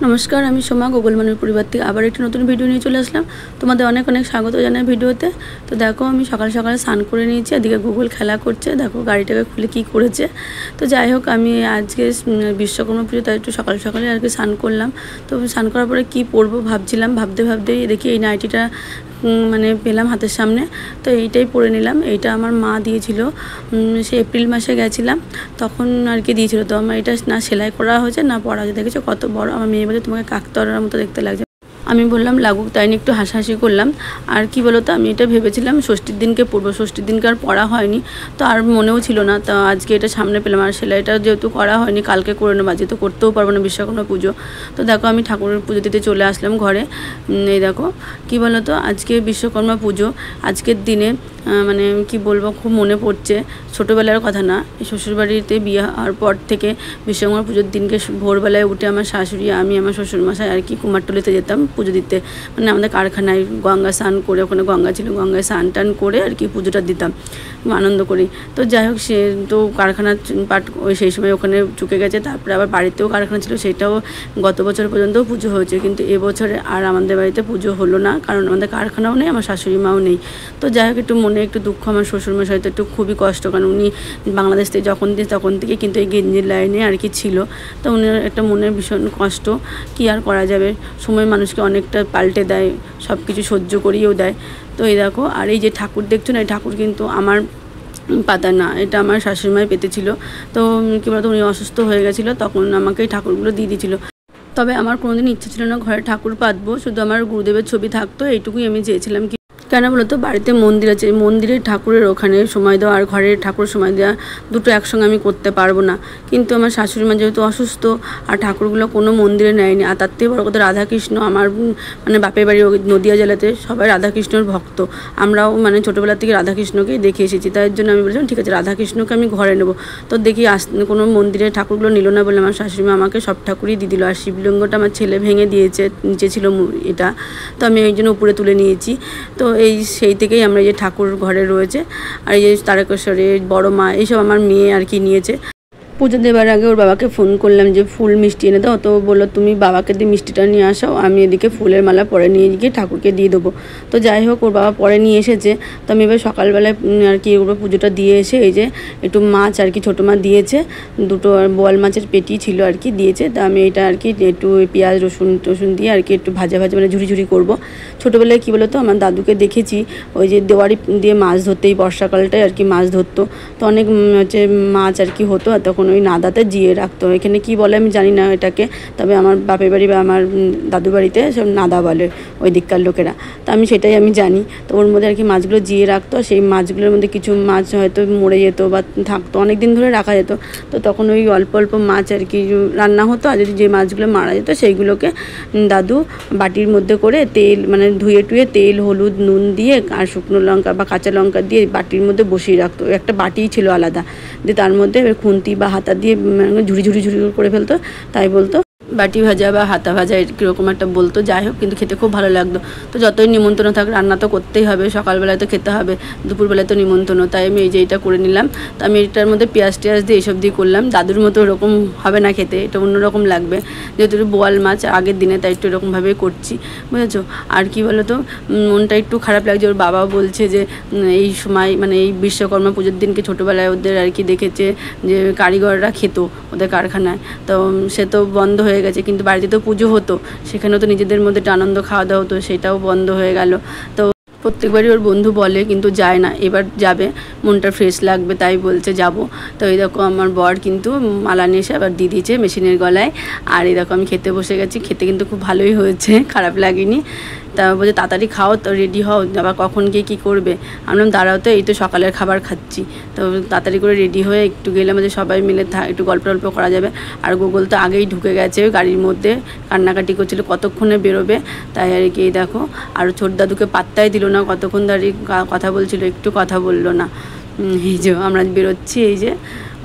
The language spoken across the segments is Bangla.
नमस्कार आमी सोमा गुगल मानुर परिवार थेके आबार एक नतून भिडियो निये चले आसलाम। तोमादेर अनेक अनेक स्वागत जानाई भिडियोते। तो देखो आमी सकाल सकाल स्नान करे निয়েছি, एदिके गुगल खेला करছে, देखो गाड़ीटाके खुले कि करेছে। तो যাই হোক আমি আজকে বিশ্বকর্মা পুজো তাই একটু সকাল সকালে আর কি স্নান করলাম। তো স্নান করার পরে কি পরবো ভাবছিলাম, ভাবতে ভাবতেই দেখি এই নাইটিটা মানে পেলাম হাতের সামনে। তো এইটাই পরে নিলাম। এইটা আমার মা দিয়েছিল, সে এপ্রিল মাসে গেছিলাম তখন আর কি দিয়েছিল। তো আমার এটা না সেলাই করা হয়েছে না পরা হয়েছে, দেখেছো কত বড়। আমার মেয়ে বলে তোমাকে কাকতারার মতো দেখতে লাগছে। আমি বললাম লাগুক, তাই নিয়ে একটু হাসাহাসি করলাম। আর কি বলো তো, আমি এটা ভেবেছিলাম ষষ্ঠীর দিনকে পরবো, ষষ্ঠীর দিনকে আর পরা হয়নি, তো আর মনেও ছিল না। তো আজকে এটা সামনে পেলাম, আর সেলাইটা যেহেতু করা হয়নি কালকে করে নেবো, আজকে তো করতেও পারবো না বিশ্বকর্মা পুজো। তো দেখো আমি ঠাকুরের পুজো দিতে চলে আসলাম ঘরে। এই দেখো কি বলো তো, আজকে বিশ্বকর্মা পুজো, আজকের দিনে মানে কি বলবো, খুব মনে পড়ছে ছোটোবেলার কথা না। শ্বশুরবাড়িতে বিয়ে হওয়ার পর থেকে বিশ্বকর্মা পুজোর দিনকে ভোরবেলায় উঠে আমার শাশুড়ি, আমি, আমার শ্বশুরমশাই আর কি কুমারটুলিতে যেতাম পুজো দিতে। মানে আমাদের কারখানায় গঙ্গা স্নান করে, ওখানে গঙ্গা ছিল, গঙ্গায় স্নান টান করে আর কি পুজোটা দিতাম আনন্দ করি। তো যাই হোক, সে তো কারখানার পাট ওই সেই সময় ওখানে চুকে গেছে। তারপরে আবার বাড়িতেও কারখানা ছিল, সেটাও গত বছর পর্যন্ত পুজো হয়েছে, কিন্তু এবছরে আর আমাদের বাড়িতে পুজো হলো না, কারণ আমাদের কারখানাও নেই, আমার শাশুড়ি মাও নেই। তো যাই হোক একটু মনে একটু দুঃখ, আমার শ্বশুরমশাই তো একটু খুবই কষ্ট, কারণ উনি বাংলাদেশ থেকে যখন দিয়ে তখন থেকে কিন্তু এই গেঞ্জির লাইনে আর কি ছিল। তো উনার একটা মনে ভীষণ কষ্ট, কি আর করা যাবে, সময় মানুষকে অনেকটা পাল্টে দেয়, সব কিছু সহ্য করিয়েও দেয়। তো এই দেখো, আর এই যে ঠাকুর দেখছো না, এই ঠাকুর কিন্তু আমার পাতা না, এটা আমার শাশুড়িমাই পেতেছিল। তো কী বলতো, উনি অসুস্থ হয়ে গেছিলো, তখন আমাকে এই ঠাকুরগুলো দিয়ে দিয়েছিলো। তবে আমার কোনোদিন ইচ্ছে ছিল না ঘরে ঠাকুর পাতবো, শুধু আমার গুরুদেবের ছবি থাকতো, এইটুকুই আমি চেয়েছিলাম। কেন বলো তো, বাড়িতে মন্দির আছে, মন্দিরের ঠাকুরের ওখানে সময় দেওয়া আর ঘরের ঠাকুর সময় দেওয়া দুটো একসঙ্গে আমি করতে পারবো না। কিন্তু আমার শাশুড়ি মা যেহেতু অসুস্থ, আর ঠাকুরগুলো কোনো মন্দিরে নেয়নি, আর তার থেকে বড় কথা রাধাকৃষ্ণ, আমার মানে বাপের বাড়ি নদিয়া জেলাতে সবাই রাধাকৃষ্ণর ভক্ত, আমরাও মানে ছোটোবেলা থেকে রাধাকৃষ্ণকেই দেখে এসেছি। তাই জন্য আমি বলছিলাম ঠিক আছে রাধাকৃষ্ণকে আমি ঘরে নেবো। তো দেখি কোনো মন্দিরে ঠাকুরগুলো নিল না বলে আমার শাশুড়ি মা আমাকে সব ঠাকুরই দিয়ে দিল। আর শিবলিঙ্গটা আমার ছেলে ভেঙে দিয়েছে, নিচে ছিল এটা, তো আমি এই জন্য উপরে তুলে নিয়েছি। তো এই সেই থেকেই আমরা যে ঠাকুর ঘরে রয়েছে। আর এই যে তারকেশ্বরের বড় মা, এইসব আমার মেয়ে আর কি নিয়েছে। পুজো দেওয়ার আগে ওর বাবাকে ফোন করলাম যে ফুল মিষ্টি এনে দাও, তো বললো তুমি বাবাকে দিয়ে মিষ্টিটা নিয়ে আসাও, আমি এদিকে ফুলের মালা পরে নিয়ে গিয়ে ঠাকুরকে দিয়ে দেবো। তো যাই হোক ওর বাবা পরে নিয়ে এসেছে। তো আমি এবার সকালবেলায় আর কি ওর পুজোটা দিয়ে এসে এই যে একটু মাছ আর কি ছোটো মাছ দিয়েছে, দুটো বোয়াল মাছের পেটি ছিল আর কি দিয়েছে। তো আমি এটা আর কি একটু পেঁয়াজ রসুন দিয়ে আর কি একটু ভাজা মানে ঝুড়ি করবো। ছোটোবেলায় কী বলো তো, আমার দাদুকে দেখেছি ওই যে দেওয়ারি দিয়ে মাছ ধরতে, এই বর্ষাকালটায় আর কি মাছ ধরতো। তো অনেক হচ্ছে মাছ আর কি হতো, আর তখন ওই নাদাতে জিয়ে রাখতো, এখানে কি বলে আমি জানি না এটাকে, তবে আমার বাপের বাড়ি বা আমার দাদু বাড়িতে সব নাদা বলে ওই দিককার লোকেরা, তো আমি সেটাই আমি জানি। তো ওর মধ্যে আর কি মাছগুলো জিয়ে রাখতো, সেই মাছগুলোর মধ্যে কিছু মাছ হয়তো মরে যেত বা থাকতো, অনেক দিন ধরে রাখা যেত। তো তখন ওই অল্প অল্প মাছ আর কি রান্না হতো, আর যদি যে মাছগুলো মারা যেত সেইগুলোকে দাদু বাটির মধ্যে করে তেল মানে ধুয়ে টুয়ে তেল হলুদ নুন দিয়ে আর শুকনো লঙ্কা বা কাঁচা লঙ্কা দিয়ে বাটির মধ্যে বসিয়ে রাখতো। একটা বাটিই ছিল আলাদা, দিয়ে তার মধ্যে খুন্তি বা হাতা দিয়ে ঝুড়ি করে ফেলতো, তাই বলতো বাটি ভাজা বা হাতা ভাজা কীরকম একটা বলতো। যাই হোক কিন্তু খেতে খুব ভালো লাগতো। তো যতই নিমন্ত্রণ থাক রান্না তো করতেই হবে, সকালবেলায় তো খেতে হবে, দুপুরবেলায় তো নিমন্ত্রণ, তাই আমি এই যে এটা করে নিলাম। তো আমি এটার মধ্যে পেঁয়াজ টেয়াজ দিয়ে এইসব দিয়ে করলাম। দাদুর মতো ওরকম হবে না খেতে, এটা অন্যরকম লাগবে, যেহেতু বোয়াল মাছ আগের দিনে, তাই একটু এরকমভাবেই করছি, বুঝেছো। আর কি বলো তো, মনটা একটু খারাপ লাগছে, ওর বাবা বলছে যে এই সময় মানে এই বিশ্বকর্মা পুজোর দিনকে ছোটোবেলায় ওদের আর কি দেখেছে যে কারিগররা খেত ওদের কারখানায়, তো সে তো বন্ধ হয়ে গেছে, কিন্তু বাড়িতে তো পুজো হতো, সেখানেও তো নিজেদের মধ্যে একটা আনন্দ খাওয়া দাওয়া হতো, সেটাও বন্ধ হয়ে গেল। তো প্রত্যেকবারই ওর বন্ধু বলে কিন্তু যায় না, এবার যাবে, মনটা ফ্রেশ লাগবে তাই বলছে যাব। তো এই দেখো আমার বর কিন্তু মালা নিয়ে এসে আবার দিয়ে দিয়েছে মেশিনের গলায়। আর এই দেখো আমি খেতে বসে গেছি, খেতে কিন্তু খুব ভালোই হয়েছে, খারাপ লাগেনি। তা বলছে তাড়াতাড়ি খাও, তো রেডি হও, আবার কখন গিয়ে কী করবে। আমরা দাঁড়াও, তো এই তো সকালের খাবার খাচ্ছি, তো তাড়াতাড়ি করে রেডি হয়ে একটু গেলে আমাদের সবাই মিলে একটু গল্প করা যাবে। আর গুগল তো আগেই ঢুকে গেছে গাড়ির মধ্যে, কান্নাকাটি করছিল কতক্ষণে বেরোবে, তাই আর কি দেখো। আর ছোট দাদুকে পাত্তাই দিল না, কতক্ষণ দাঁড়িয়ে কথা বলছিল, একটু কথা বললো না। এই যে আমরা বেরোচ্ছি, এই যে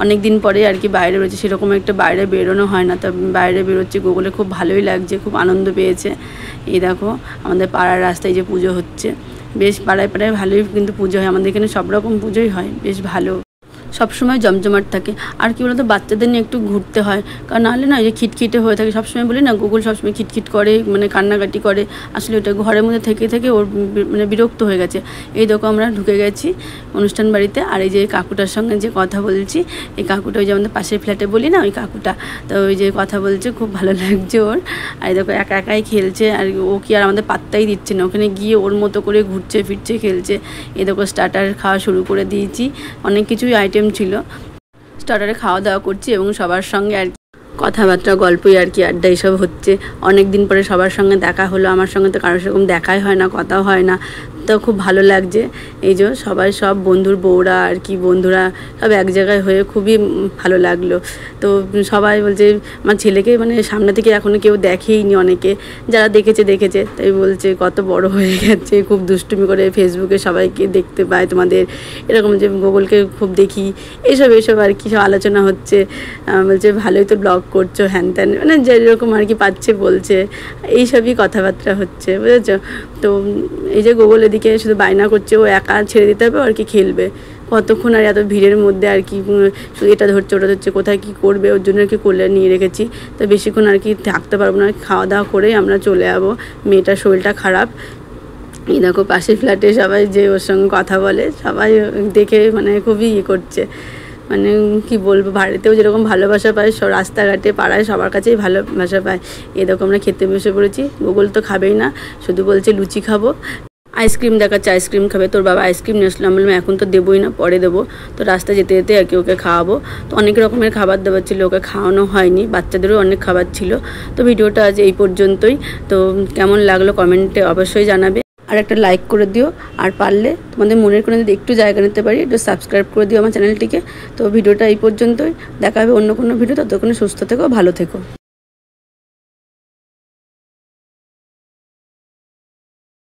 অনেক দিন পরে আর কি বাইরে বেরোচ্ছি, সেরকম একটা বাইরে বেরোনো হয় না, তো বাইরে বেরোচ্ছি, গুগলে খুব ভালোই লাগছে, খুব আনন্দ পেয়েছে। এই দেখো আমাদের পাড়ার রাস্তায় যে পুজো হচ্ছে, বেশ পাড়ায় ভালোই কিন্তু পুজো হয়, আমাদের এখানে সব রকম পুজোই হয়, বেশ ভালো। সবসময় জমজমাট থাকে। আর কি বলতো, বাচ্চাদের নিয়ে একটু ঘুরতে হয়, কারণ নাহলে না এই যে খিটখিটে হয়ে থাকে। সবসময় বলি না, গুগল সবসময় খিটখিট করে, মানে কান্নাকাটি করে। আসলে ওটা ঘরের মধ্যে থেকে থেকে ওর মানে বিরক্ত হয়ে গেছে। এই দেখো আমরা ঢুকে গেছি অনুষ্ঠান বাড়িতে। আর এই যে কাকুটার সঙ্গে যে কথা বলছি, এই কাকুটা ওই যে আমাদের পাশের ফ্ল্যাটে বলি না, ওই কাকুটা। তো ওই যে কথা বলছে, খুব ভালো লাগছে ওর। আর দেখো একা একাই খেলছে, আর ও কি আর আমাদের পাত্তাই দিচ্ছে না। ওখানে গিয়ে ওর মতো করে ঘুরছে ফিরছে, খেলছে। এই দেখো স্টার্টার খাওয়া শুরু করে দিয়েছি, অনেক কিছুই আইটেম ছিল। স্টার্টারে খাওয়া দাওয়া করছি এবং সবার সঙ্গে আর কথাবার্তা, গল্পই আর কি, আড্ডা এইসব হচ্ছে। অনেক দিন পরে সবার সঙ্গে দেখা হলো। আমার সঙ্গে তো কারোর সেরকম দেখাই হয় না, কথাও হয় না। তো খুব ভালো লাগছে। এই যে সবাই, সব বন্ধুর বউরা আর কি, বন্ধুরা সব এক জায়গায় হয়ে খুবই ভালো লাগলো। তো সবাই বলছে, আমার ছেলেকে মানে সামনে থেকে এখনও কেউ দেখেইনি, অনেকে যারা দেখেছে তাই বলছে কত বড় হয়ে গেছে, খুব দুষ্টুমি করে ফেসবুকে সবাইকে দেখতে পায় তোমাদের, এরকম যে গুগলকে খুব দেখি, এইসব আর কি সব আলোচনা হচ্ছে। বলছে ভালোই তো ব্লগ করছো, হ্যান ত্যান, মানে যেরকম আর কি পাচ্ছে বলছে, এইসবই কথাবার্তা হচ্ছে, বুঝেছো। তো এই যে গুগল এদিকে শুধু বায়না করছে, ও একা ছেড়ে দিতে হবে, আর কি খেলবে কতক্ষণ আর এত ভিড়ের মধ্যে আর কি, শুধু এটা ধরছে ওটা ধরছে, কোথায় কী করবে, ওর জন্য আর কি কোলে নিয়ে রেখেছি। তো বেশিক্ষণ আর কি থাকতে পারবো না, খাওয়া দাওয়া করেই আমরা চলে যাবো। মেয়েটার শরীরটা খারাপ। এই দেখো পাশের ফ্ল্যাটে সবাই যে ওর সঙ্গে কথা বলে, সবাই দেখে মানে খুবই করছে, মানে কি বলবো, বাড়িতেও যেরকম ভালোবাসা পায়, রাস্তাঘাটে পাড়ায় সবার কাছেই ভালোবাসা পায়। এরকম আমরা খেতে বসে পড়েছি। গুগল তো খাবেই না, শুধু বলছে লুচি খাবো। আইসক্রিম দেখাচ্ছে, আইসক্রিম খাবে। তোর বাবা আইসক্রিম নিয়ে আসলাম, বললাম এখন তো দেবোই না, পরে দেবো। তো রাস্তা যেতে যেতে আর কি ওকে খাওয়াবো। তো অনেক রকমের খাবার দাবার ছিল, ওকে খাওয়ানো হয়নি, বাচ্চাদেরও অনেক খাবার ছিল। তো ভিডিওটা আজ এই পর্যন্তই। তো কেমন লাগলো কমেন্টে অবশ্যই জানাবে, আর একটা লাইক করে দিও। আর পারলে তোমাদের মনের কোনো যদি একটু জায়গা নিতে পারি, একটু সাবস্ক্রাইব করে দিও আমার চ্যানেলটিকে। তো ভিডিওটা এই পর্যন্তই, দেখা হবে অন্য কোনো ভিডিও। ততক্ষণে সুস্থ থেকো, ভালো থেকো।